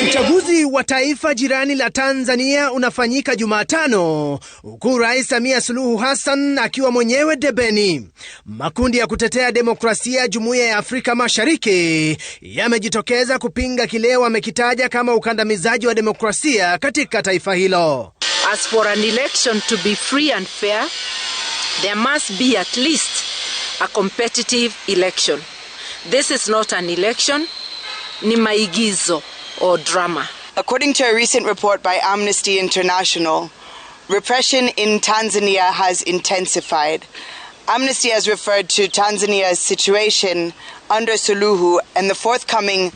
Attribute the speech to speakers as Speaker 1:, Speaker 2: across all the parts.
Speaker 1: Uchaguzi wa taifa jirani la Tanzania unafanyika Jumatano, huku Rais Samia Suluhu Hassan akiwa mwenyewe debeni. Makundi ya kutetea demokrasia Jumuiya ya Afrika Mashariki yamejitokeza kupinga kile wamekitaja kama ukandamizaji wa demokrasia katika taifa hilo.
Speaker 2: As for an election to be free and fair, there must be at least a competitive election. This is not an election, ni maigizo or drama.
Speaker 3: According to a recent report by Amnesty International, repression in Tanzania has intensified. Amnesty has referred to Tanzania's situation under Suluhu and the forthcoming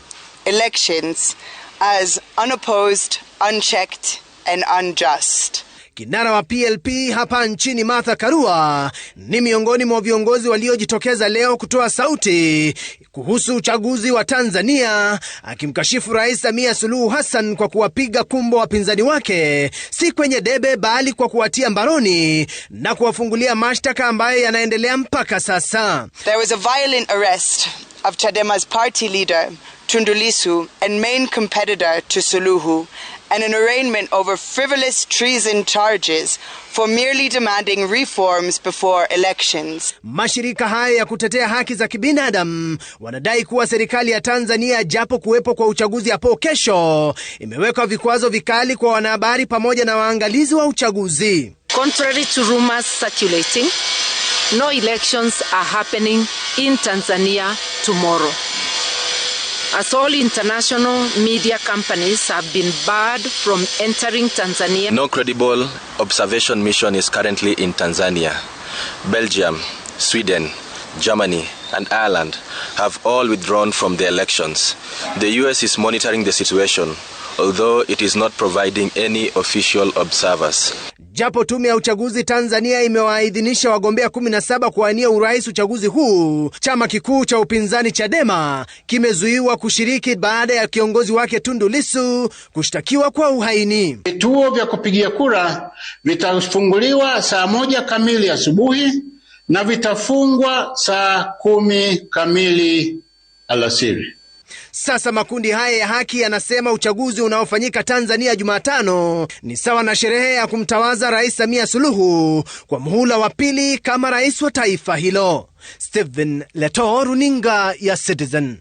Speaker 3: elections as unopposed, unchecked, and unjust.
Speaker 1: Kinara wa PLP hapa nchini Martha Karua ni miongoni mwa viongozi waliojitokeza leo kutoa sauti kuhusu uchaguzi wa Tanzania, akimkashifu Rais Samia Suluhu Hassan kwa kuwapiga kumbo wapinzani wake, si kwenye debe bali kwa kuwatia mbaroni na kuwafungulia mashtaka ambayo yanaendelea mpaka sasa.
Speaker 3: There was a violent arrest of Chadema's party leader Tundu Lissu and main competitor to Suluhu, and an arraignment over frivolous treason charges for merely demanding reforms before elections.
Speaker 1: Mashirika haya ya kutetea haki za kibinadamu wanadai kuwa serikali ya Tanzania, japo kuwepo kwa uchaguzi hapo kesho, imeweka vikwazo vikali kwa wanahabari pamoja na waangalizi wa uchaguzi.
Speaker 2: Contrary to rumors circulating, no elections are happening in Tanzania tomorrow, as all international media companies have been barred from entering Tanzania.
Speaker 4: No credible observation mission is currently in Tanzania. Belgium, Sweden, Germany, and Ireland have all withdrawn from the elections. The US is monitoring the situation, although it is not providing any official observers.
Speaker 1: Japo tume ya uchaguzi Tanzania imewaidhinisha wagombea 17 kuwania urais uchaguzi huu, chama kikuu cha upinzani Chadema kimezuiwa kushiriki baada ya kiongozi wake Tundu Lissu kushtakiwa kwa uhaini.
Speaker 5: Vituo vya kupigia kura vitafunguliwa saa 1 kamili asubuhi na vitafungwa saa 10 kamili alasiri.
Speaker 1: Sasa makundi haya ya haki yanasema uchaguzi unaofanyika Tanzania Jumatano ni sawa na sherehe ya kumtawaza Rais Samia Suluhu kwa muhula wa pili kama rais wa taifa hilo. Stephen Leto, runinga ya Citizen.